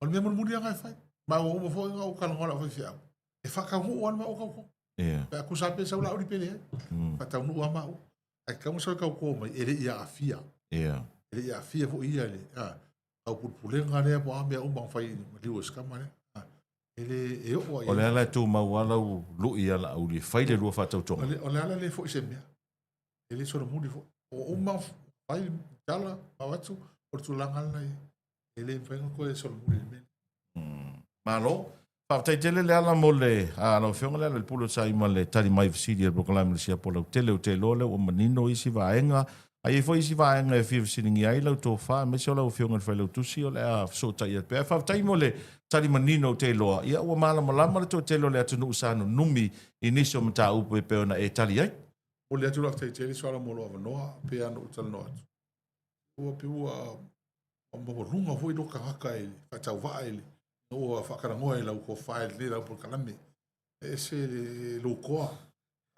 O le mea muri anga i whai. Ma o mo fo nga o ka ngola o fiao. E whaka ngu wan ma o ka ko. Pe a kusape sa ula uri pele e. Pa tau nu ama o. Ai ka mo sa ka ko mai ele ia a fia. Ele ia a fia fo ia le. Au pulpulenga le po ame o bang whai liu skama le. Ele e o o le ala tu mau ala lu ia la au li fai le lua fatau tonga. O le ala le fo se mea. Ele so muri fo. O ma fai tala awatu o tu langa lai. Ele fenga ko e so muri me. Malo. Partai tele le ala mo le a no fionga le pulo sai ma le tali mai visidi e proclaim le sia pola tele o te lole o manino isi vaenga Ai foi si vai nga fi siningi ai lo to fa me so lo fi ngal fa lo tu si o le a so ta ia pe fa tai mo le tali manino te loa ia o mala mala to te lo le atu no sa no numi inicio mata u pe ona e tali ai o le atu la te so ala mo lo no pe anu tal no o pe o mo runga foi do ka ele fa tau va ele no fa kara mo ele ko fa ele la por kalame ese lo ko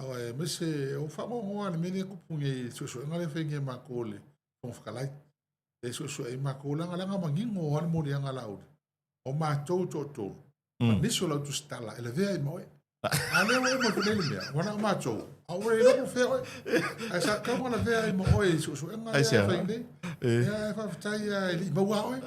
awa me se o fa mo ngone me ne ku punge so ngale fenge makole on fa kalai so e makola ngala mangingo an mo dia ngala o ma to ni so la tu stala ele ve mo ale o mo tele me wana ma to awe no fe asa ka mo na ve mo o so ngala fenge ya fa tai ele mo wa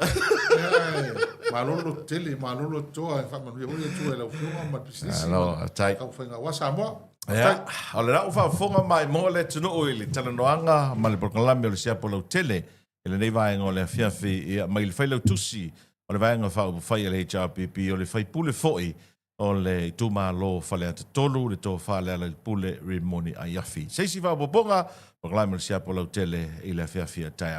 ma lo tele ma lo to fa ma yo tu ele o ma business no tai ka fenga wa sa mo ya ole la fa fonga mai mo le tunu oili tala noanga ma le porkalame o le sia polo tele ele nei vai ngole fiafi ia mai le failo tusi o le vai nga fa fai le HRPP o le fai pule foi o le tuma lo fale ata tolu le to fa le pule rimoni ai afi. Seisi va bobonga porkalame o le sia polo tele ile fiafi tai